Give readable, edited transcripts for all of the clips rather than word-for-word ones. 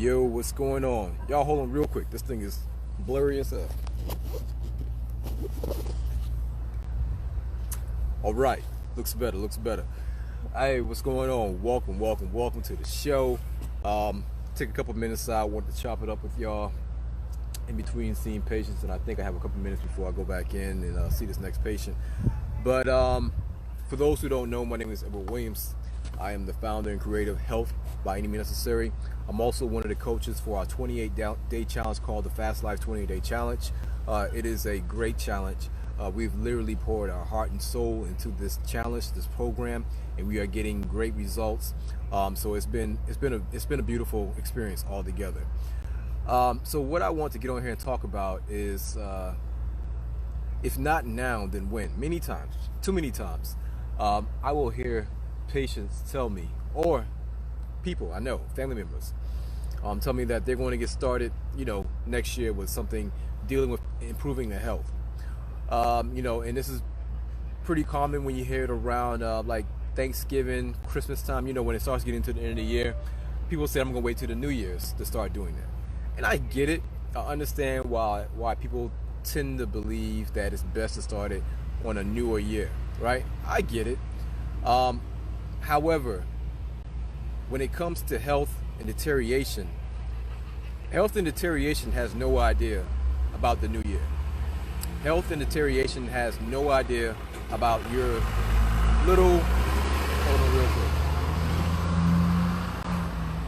Yo, what's going on? Y'all hold on real quick. This thing is blurry as hell. All right, looks better. Hey, what's going on? Welcome to the show. Take a couple minutes out. I wanted to chop it up with y'all in between seeing patients, and I think I have a couple minutes before I go back in and see this next patient. But for those who don't know, my name is Edward Williams. I am the founder and creator of Health by Any Means Necessary. I'm also one of the coaches for our 28-day challenge called the Fast Life 28-Day Challenge. It is a great challenge. We've literally poured our heart and soul into this challenge, this program, and we are getting great results. So it's been a beautiful experience altogether. So what I want to get on here and talk about is, if not now, then when? Many times, too many times, I will hear patients tell me, or people I know, family members, tell me that they're going to get started, next year with something dealing with improving their health. And this is pretty common when you hear it around like Thanksgiving, Christmas time, when it starts getting to the end of the year. People say, I'm going to wait till the New Year's to start doing that. And I get it. I understand why people tend to believe that it's best to start it on a newer year, right? I get it. However, when it comes to health and deterioration has no idea about the new year. Health and deterioration has no idea about your little, hold on real quick.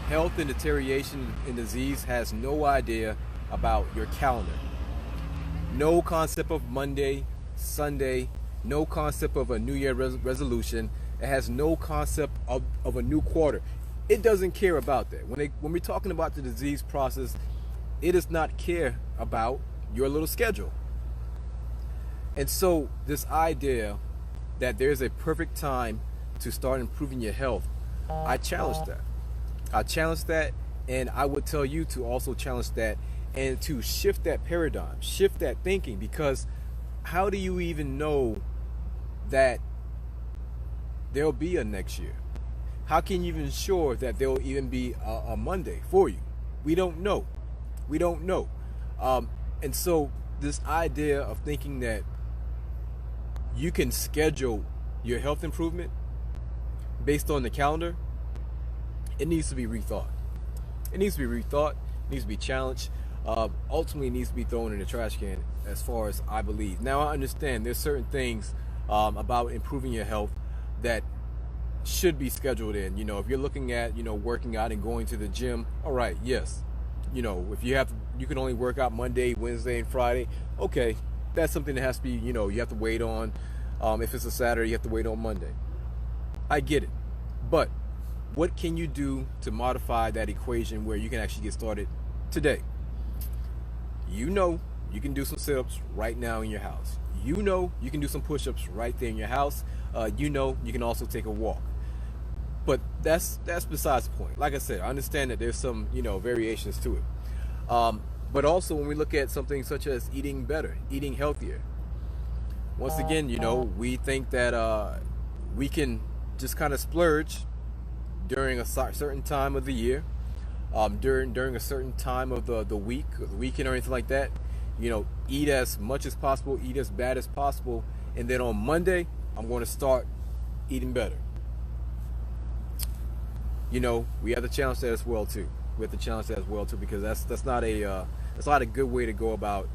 Health and deterioration and disease has no idea about your calendar. No concept of Monday, Sunday, no concept of a New Year resolution. It has no concept of a new quarter. It doesn't care about that. When we're talking about the disease process, it does not care about your little schedule. And so this idea that there's a perfect time to start improving your health, I challenge that. And I would tell you to also challenge that and to shift that paradigm, shift that thinking, because how do you even know that there'll be a next year? How can you even ensure that there'll even be a Monday for you? We don't know. And so this idea of thinking that you can schedule your health improvement based on the calendar, it needs to be rethought. It needs to be challenged. Ultimately, it needs to be thrown in the trash can, as far as I believe. Now, I understand there's certain things about improving your health that should be scheduled in. If you're looking at, working out and going to the gym, all right, yes. If you can only work out Monday, Wednesday, and Friday, okay, that's something that has to be, you have to wait on. If it's a Saturday, you have to wait on Monday. I get it. But what can you do to modify that equation where you can actually get started today? You can do some sit-ups right now in your house. You can do some push-ups right there in your house. You can also take a walk. But that's besides the point. Like I said, I understand that there's some, variations to it. But also when we look at something such as eating better, eating healthier, once again, we think that we can just kind of splurge during a certain time of the year, during a certain time of the week, or the weekend, or anything like that. Eat as much as possible, eat as bad as possible, and then on Monday, I'm going to start eating better. We have to challenge that as well too. Because that's not a good way to go about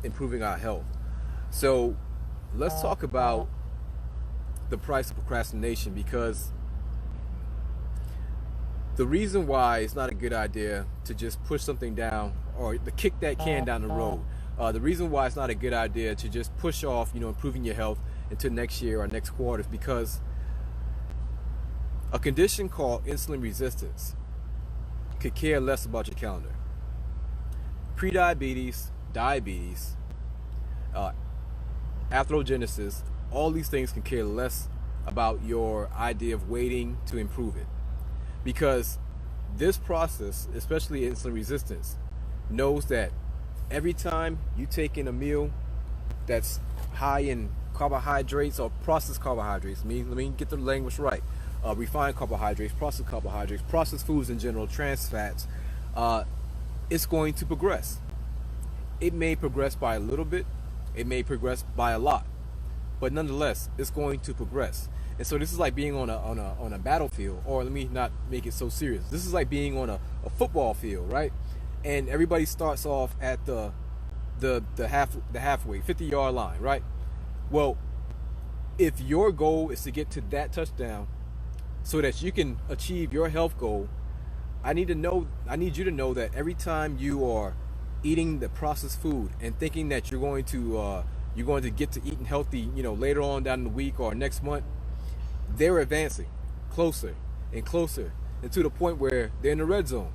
improving our health. So let's talk about the price of procrastination, because the reason why it's not a good idea to just push something down or to kick that can down the road. The reason why it's not a good idea to just push off, improving your health into next year or next quarter is because a condition called insulin resistance could care less about your calendar. Prediabetes, diabetes, atherogenesis, all these things can care less about your idea of waiting to improve it. Because this process, especially insulin resistance, knows that every time you take in a meal that's high in carbohydrates or processed carbohydrates, let me get the language right, refined carbohydrates, processed foods in general, trans fats, it's going to progress. It may progress by a little bit, it may progress by a lot, but nonetheless, it's going to progress. And so this is like being on a battlefield, or let me not make it so serious. This is like being on a football field, right? And everybody starts off at the halfway 50-yard line, right? Well, if your goal is to get to that touchdown so that you can achieve your health goal, I need you to know that every time you are eating the processed food and thinking that you're going to get to eating healthy, later on down the week or next month, they're advancing closer and closer, and to the point where they're in the red zone.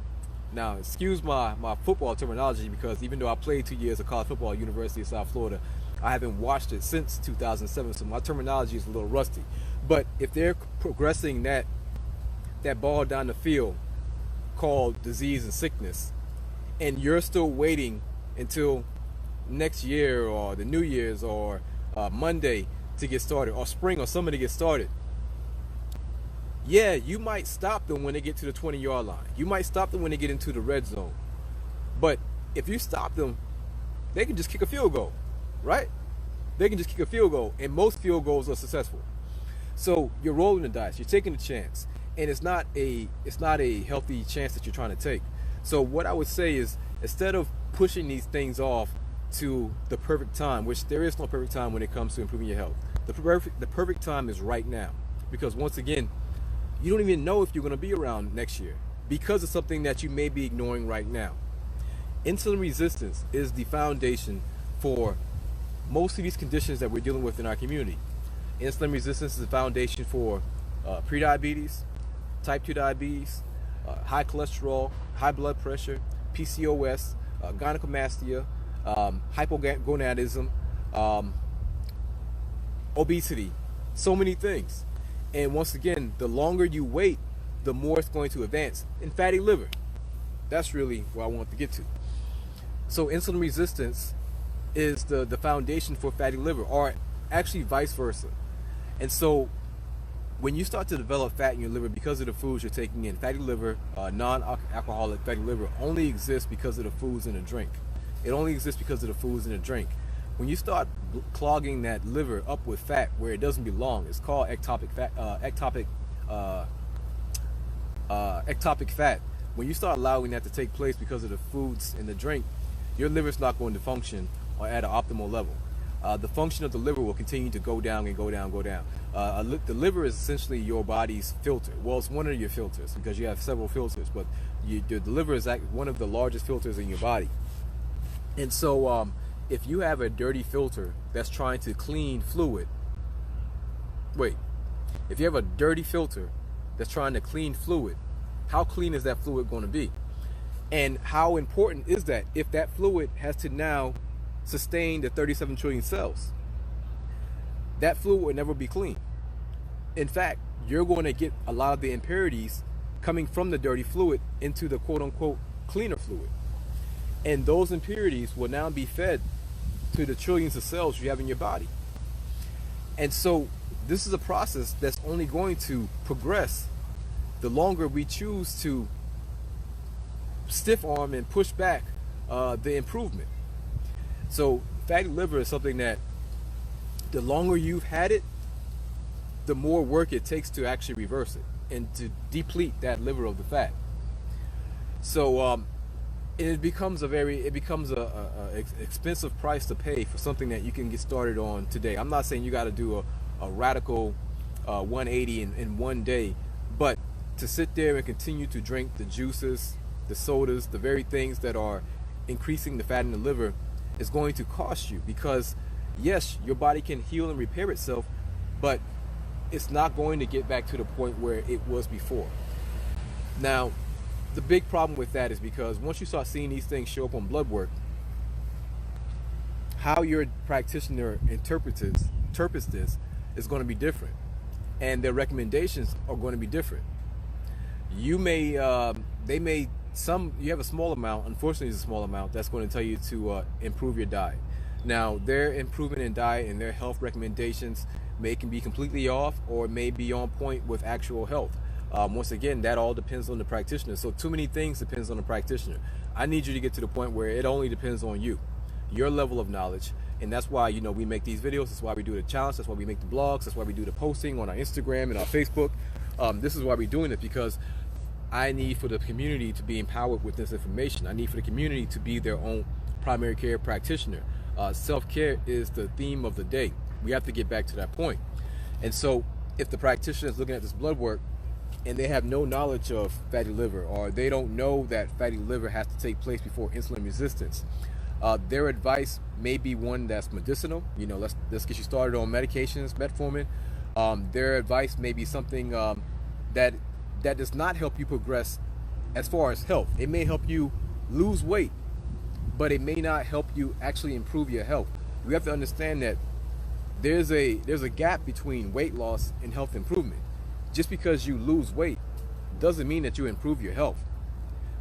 Now, excuse my football terminology, because even though I played 2 years of college football at University of South Florida, I haven't watched it since 2007, so my terminology is a little rusty. But if they're progressing that ball down the field called disease and sickness, and you're still waiting until next year or the New Year's or Monday to get started, or spring or summer to get started, yeah, you might stop them when they get to the 20-yard line. You might stop them when they get into the red zone. But if you stop them, they can just kick a field goal, right? They can just kick a field goal, and most field goals are successful. So you're rolling the dice, you're taking a chance, and it's not a healthy chance that you're trying to take. So what I would say is, instead of pushing these things off to the perfect time, which there is no perfect time when it comes to improving your health, the perfect time is right now. Because once again, you don't even know if you're going to be around next year because of something that you may be ignoring right now. Insulin resistance is the foundation for most of these conditions that we're dealing with in our community. Insulin resistance is the foundation for prediabetes, type 2 diabetes, high cholesterol, high blood pressure, PCOS, gynecomastia, hypogonadism, obesity, so many things. And once again, the longer you wait, the more it's going to advance. And fatty liver, that's really what I want to get to. So insulin resistance is the foundation for fatty liver, or actually vice versa. And so when you start to develop fat in your liver because of the foods you're taking in, fatty liver, non-alcoholic fatty liver, only exists because of the foods in a drink. It only exists because of the foods in a drink. When you start clogging that liver up with fat where it doesn't belong, it's called ectopic fat. When you start allowing that to take place because of the foods in the drink, your liver's not going to function or at an optimal level. The function of the liver will continue to go down and go down, go down. The liver is essentially your body's filter. Well, it's one of your filters because you have several filters, but the liver is one of the largest filters in your body. And so if you have a dirty filter that's trying to clean fluid, if you have a dirty filter that's trying to clean fluid, how clean is that fluid going to be? And how important is that if that fluid has to now sustain the 37 trillion cells? That fluid will never be clean. In fact, you're going to get a lot of the impurities coming from the dirty fluid into the quote-unquote cleaner fluid. And those impurities will now be fed to the trillions of cells you have in your body. And so this is a process that's only going to progress the longer we choose to stiff arm and push back the improvement. So fatty liver is something that the longer you've had it, the more work it takes to actually reverse it and to deplete that liver of the fat. So it becomes a expensive price to pay for something that you can get started on today. I'm not saying you got to do a radical 180 in one day, but to sit there and continue to drink the juices, the sodas, the very things that are increasing the fat in the liver is going to cost you, because yes, your body can heal and repair itself, but it's not going to get back to the point where it was before. Now, the big problem with that is because once you start seeing these things show up on blood work, how your practitioner interprets this is going to be different, and their recommendations are going to be different. You have a small amount, unfortunately it's a small amount, that's going to tell you to improve your diet. Now, their improvement in diet and their health recommendations can be completely off, or may be on point with actual health. Once again, that all depends on the practitioner. So too many things depends on the practitioner. I need you to get to the point where it only depends on you, your level of knowledge. And that's why, we make these videos. That's why we do the challenge. That's why we make the blogs. That's why we do the posting on our Instagram and our Facebook. This is why we're doing it, because I need for the community to be empowered with this information. I need for the community to be their own primary care practitioner. Self-care is the theme of the day. We have to get back to that point. And so if the practitioner is looking at this blood work and they have no knowledge of fatty liver, or they don't know that fatty liver has to take place before insulin resistance, their advice may be one that's medicinal. Let's get you started on medications, metformin. Their advice may be something that does not help you progress as far as health. It may help you lose weight, but it may not help you actually improve your health. You have to understand that there's a gap between weight loss and health improvement. Just because you lose weight doesn't mean that you improve your health.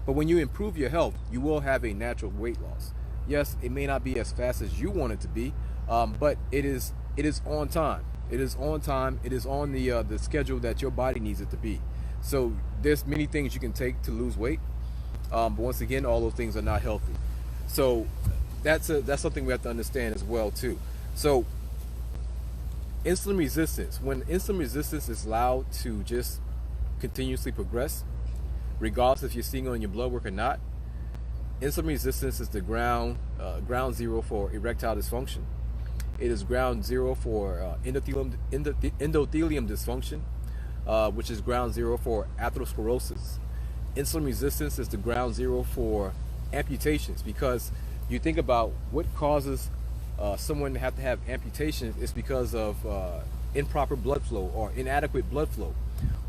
But when you improve your health, you will have a natural weight loss. Yes, it may not be as fast as you want it to be, but it is on time. It is on time. It is on the schedule that your body needs it to be. So there's many things you can take to lose weight, but once again, all those things are not healthy. So that's something we have to understand as well too. So insulin resistance, when insulin resistance is allowed to just continuously progress, regardless if you're seeing it on your blood work or not, insulin resistance is the ground zero for erectile dysfunction. It is ground zero for endothelium dysfunction, which is ground zero for atherosclerosis. Insulin resistance is the ground zero for amputations, because you think about what causes someone to have amputations is because of improper blood flow or inadequate blood flow.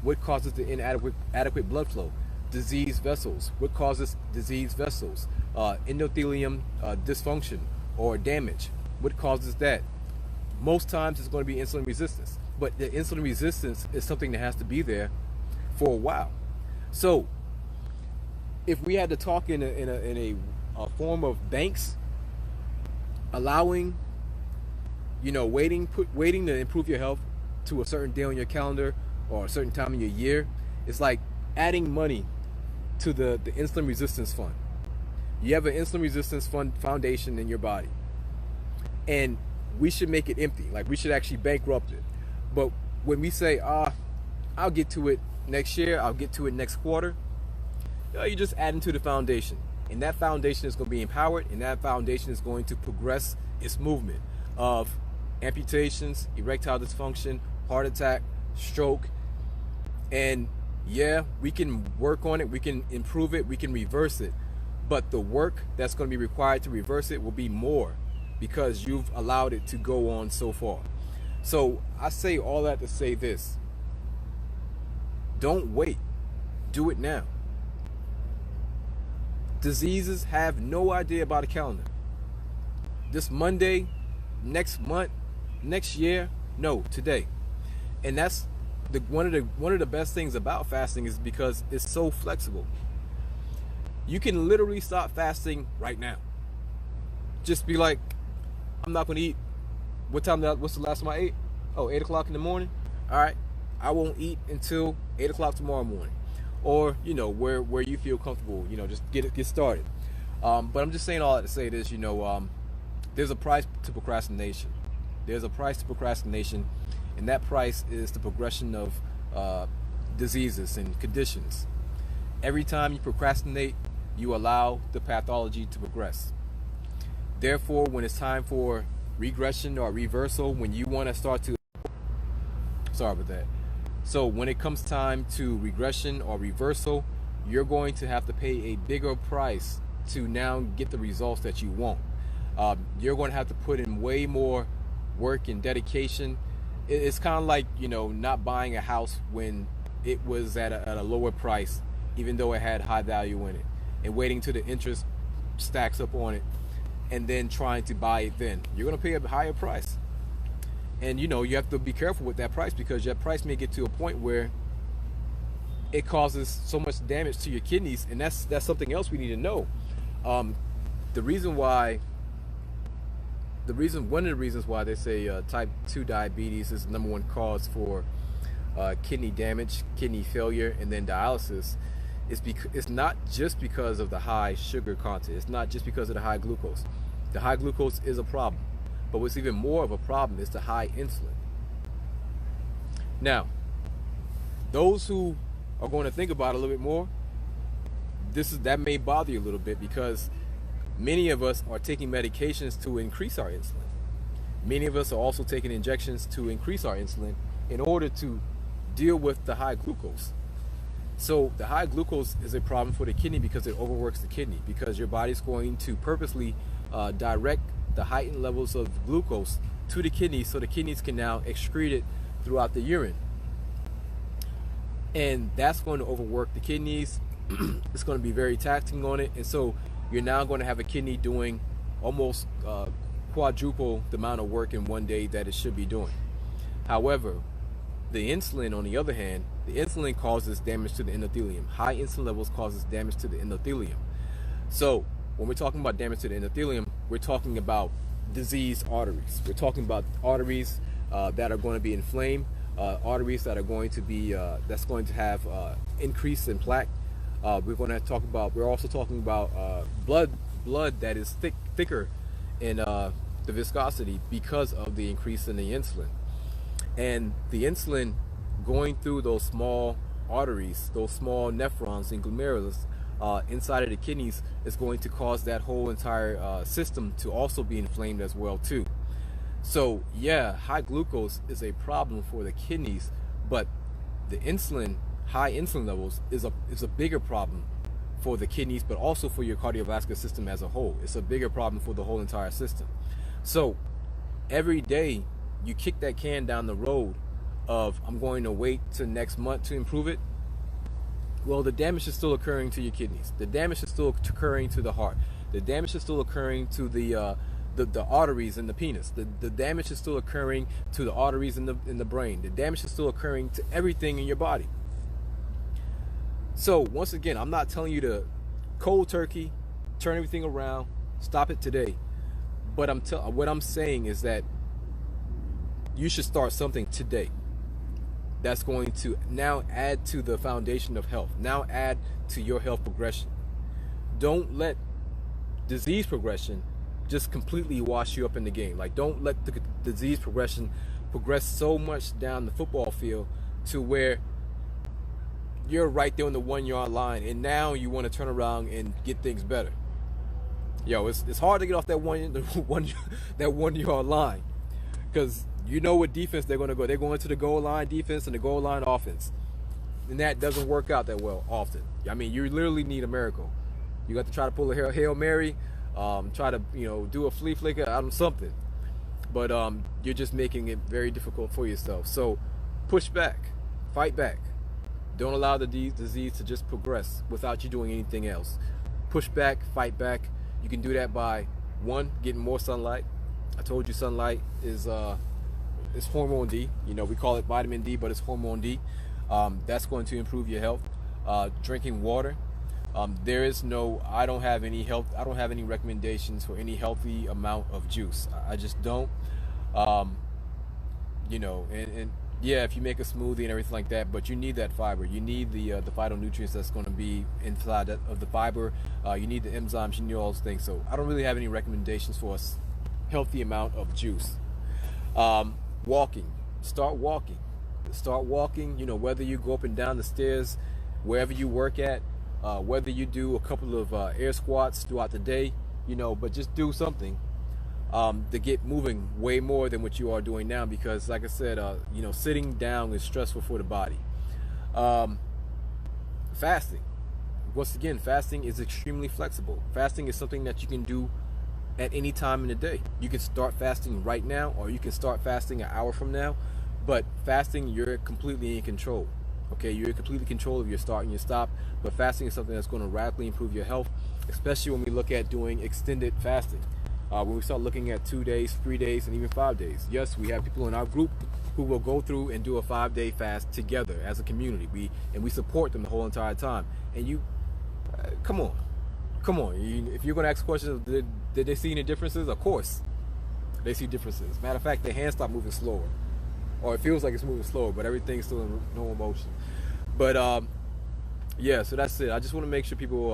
What causes the inadequate blood flow? Diseased vessels. What causes diseased vessels? Endothelium dysfunction or damage. What causes that? Most times it's going to be insulin resistance, but the insulin resistance is something that has to be there for a while. So if we had to talk in a form of banks, allowing, waiting to improve your health to a certain day on your calendar or a certain time in your year, it's like adding money to the insulin resistance fund. You have an insulin resistance foundation in your body, and we should make it empty. Like, we should actually bankrupt it. But when we say, I'll get to it next year, I'll get to it next quarter, you're just adding to the foundation. And that foundation is going to be empowered, and that foundation is going to progress its movement of amputations, erectile dysfunction, heart attack, stroke. And yeah, we can work on it, we can improve it, we can reverse it. But the work that's going to be required to reverse it will be more, because you've allowed it to go on so far. So I say all that to say this: don't wait, do it now. Diseases have no idea about a calendar. This Monday, next month, next year, no, today. And that's one of the best things about fasting, is because it's so flexible. You can literally stop fasting right now. Just be like, I'm not going to eat. What's the last time I ate? 8 o'clock in the morning. All right, I won't eat until 8 o'clock tomorrow morning. Or, where you feel comfortable, just get started. But I'm just saying all that to say this, there's a price to procrastination. There's a price to procrastination, and that price is the progression of diseases and conditions. Every time you procrastinate, you allow the pathology to progress. Therefore, when it's time for regression or reversal, when you want to start to... Sorry about that. So when it comes time to regression or reversal, you're going to have to pay a bigger price to now get the results that you want. You're going to have to put in way more work and dedication. It's kind of like, not buying a house when it was at a lower price, even though it had high value in it, and waiting till the interest stacks up on it, and then trying to buy it then. You're going to pay a higher price. And you have to be careful with that price, because that price may get to a point where it causes so much damage to your kidneys, and that's something else we need to know. One of the reasons why they say type 2 diabetes is the #1 cause for kidney damage, kidney failure, and then dialysis, it's not just because of the high sugar content. It's not just because of the high glucose. The high glucose is a problem, but what's even more of a problem is the high insulin. Now, those who are going to think about it a little bit more, that may bother you a little bit, because many of us are taking medications to increase our insulin. Many of us are also taking injections to increase our insulin in order to deal with the high glucose. So the high glucose is a problem for the kidney because it overworks the kidney, because your body's going to purposely direct the heightened levels of glucose to the kidneys, so the kidneys can now excrete it throughout the urine. And that's going to overwork the kidneys. It's going to be very taxing on it, and so you're now going to have a kidney doing almost quadruple the amount of work in one day that it should be doing. However, the insulin, on the other hand, the insulin causes damage to the endothelium. High insulin levels causes damage to the endothelium. So when we're talking about damage to the endothelium, we're talking about diseased arteries. We're talking about arteries that are going to be inflamed, arteries that are going to be that's going to have increase in plaque. We're also talking about blood that is thicker in the viscosity because of the increase in the insulin. And the insulin going through those small arteries, those small nephrons and glomerulus inside of the kidneys, is going to cause that whole entire system to also be inflamed as well too. So yeah, high glucose is a problem for the kidneys, but the high insulin levels is a bigger problem for the kidneys, but also for your cardiovascular system as a whole. It's a bigger problem for the whole entire system. So every day you kick that can down the road of, I'm going to wait till next month to improve it, well, the damage is still occurring to your kidneys. The damage is still occurring to the heart. The damage is still occurring to the arteries in the penis. The damage is still occurring to the arteries in the brain. The damage is still occurring to everything in your body. So once again, I'm not telling you to cold turkey, turn everything around, stop it today. But what I'm saying is that you should start something today that's going to now add to the foundation of health, now add to your health progression. Don't let disease progression just completely wash you up in the game. Like, don't let the disease progression progress so much down the football field to where you're right there on the 1 yard line, and now you want to turn around and get things better. Yo, it's hard to get off that one yard line, because you know what defense they're going to go. They're going to the goal line defense and the goal line offense, and that doesn't work out that well often. I mean, you literally need a miracle. You got to try to pull a Hail Mary, try to do a flea flicker out of something, but you're just making it very difficult for yourself. So push back, fight back. Don't allow the disease to just progress without you doing anything else. Push back, fight back. You can do that by, one, getting more sunlight. I told you sunlight is hormone D. We call it vitamin D, but it's hormone D. That's going to improve your health. Drinking water. I don't have any recommendations for any healthy amount of juice. I just don't. Yeah, if you make a smoothie and everything like that, but you need that fiber. You need the phytonutrients that's going to be inside of the fiber. You need the enzymes. You need all those things. So I don't really have any recommendations for a healthy amount of juice. Walking. Start walking. Whether you go up and down the stairs, wherever you work at, whether you do a couple of air squats throughout the day, but just do something to get moving way more than what you are doing now, because like I said, sitting down is stressful for the body. Fasting. Once again, fasting is extremely flexible. Fasting is something that you can do at any time in the day. You can start fasting right now, or you can start fasting an hour from now, but fasting, you're completely in control. Okay, you're in complete control of your start and your stop, but fasting is something that's going to radically improve your health, especially when we look at doing extended fasting. When we start looking at 2 days, 3 days, and even 5 days. Yes, we have people in our group who will go through and do a 5-day fast together as a community. We support them the whole entire time. And come on. If you're going to ask questions, did they see any differences? Of course, they see differences. Matter of fact, their hands stop moving slower. or it feels like it's moving slower, but everything's still in normal motion. But yeah, so that's it. I just want to make sure people,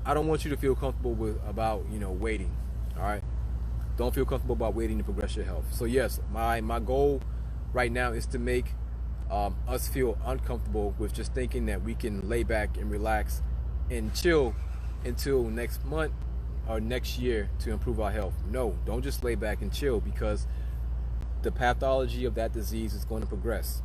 I don't want you to feel comfortable about waiting. All right, don't feel comfortable about waiting to progress your health. So yes, my goal right now is to make us feel uncomfortable with just thinking that we can lay back and relax and chill until next month or next year to improve our health. No, don't just lay back and chill, because the pathology of that disease is going to progress.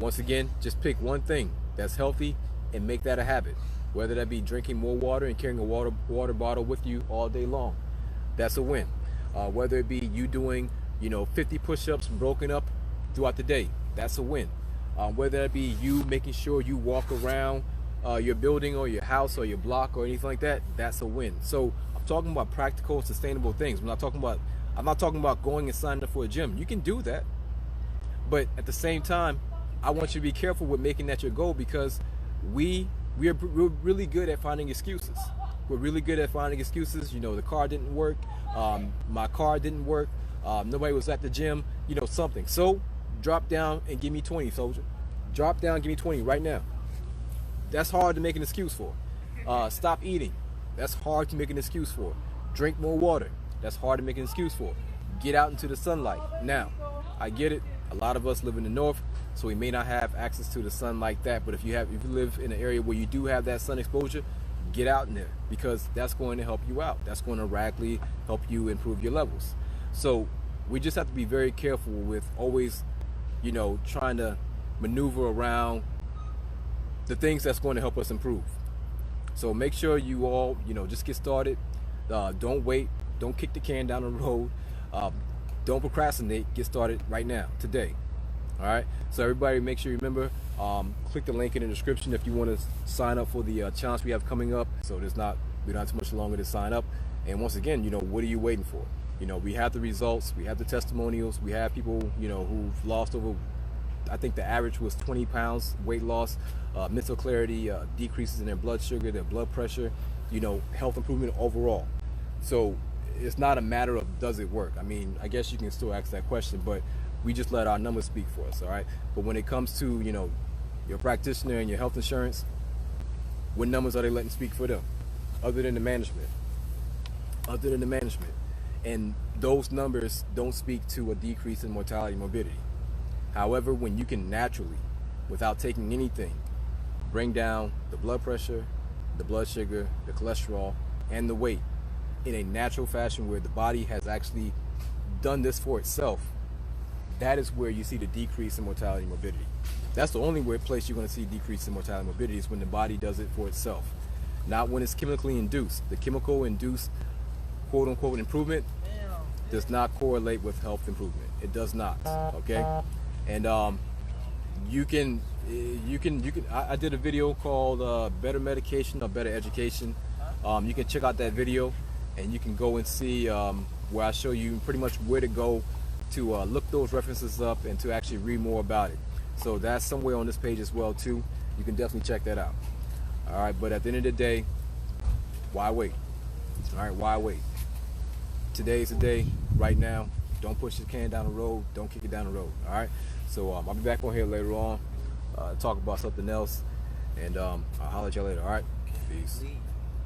Once again, just pick one thing that's healthy and make that a habit. Whether that be drinking more water and carrying a water bottle with you all day long, that's a win. Whether it be you doing 50 push-ups broken up throughout the day, that's a win. Whether it be you making sure you walk around your building or your house or your block or anything like that, that's a win. So I'm talking about practical and sustainable things. I'm not talking about going and signing up for a gym. You can do that, but at the same time, I want you to be careful with making that your goal, because we're really good at finding excuses. We're really good at finding excuses. The car didn't work. My car didn't work. Nobody was at the gym. Something. So drop down and give me 20, soldier. Drop down, give me 20 right now. That's hard to make an excuse for. Stop eating. That's hard to make an excuse for. Drink more water. That's hard to make an excuse for. Get out into the sunlight. Now, I get it. A lot of us live in the north, so we may not have access to the sun like that. But if you live in an area where you do have that sun exposure, get out in there, because that's going to help you out. That's going to radically help you improve your levels. So we just have to be very careful with always, trying to maneuver around the things that's going to help us improve. So make sure you all, just get started. Don't wait. Don't kick the can down the road. Don't procrastinate. Get started right now, today. All right. So everybody, make sure you remember, click the link in the description if you want to sign up for the challenge we have coming up. So we don't have too much longer to sign up. And once again, what are you waiting for? We have the results, we have the testimonials, we have people, who've lost over, I think the average was 20 pounds weight loss, mental clarity, decreases in their blood sugar, their blood pressure, health improvement overall. So it's not a matter of does it work. I mean, I guess you can still ask that question, but we just let our numbers speak for us, all right? But when it comes to, your practitioner and your health insurance, what numbers are they letting speak for them? Other than the management. And those numbers don't speak to a decrease in mortality and morbidity. However, when you can naturally, without taking anything, bring down the blood pressure, the blood sugar, the cholesterol, and the weight in a natural fashion where the body has actually done this for itself, that is where you see the decrease in mortality and morbidity. That's the only place you're going to see decrease in mortality and morbidity, is when the body does it for itself, not when it's chemically induced. The chemical induced quote-unquote improvement does not correlate with health improvement. It does not. Okay, and I did a video called Better Medication or Better Education. You can check out that video, and you can go and see where I show you pretty much where to go to look those references up and to actually read more about it. So that's somewhere on this page as well too. You can definitely check that out. All right, but at the end of the day, why wait? All right, why wait? Today's the day, right now. Don't push the can down the road. Don't kick it down the road. All right. So I'll be back on here later on, talk about something else, and I'll holler at y'all later. All right. Peace.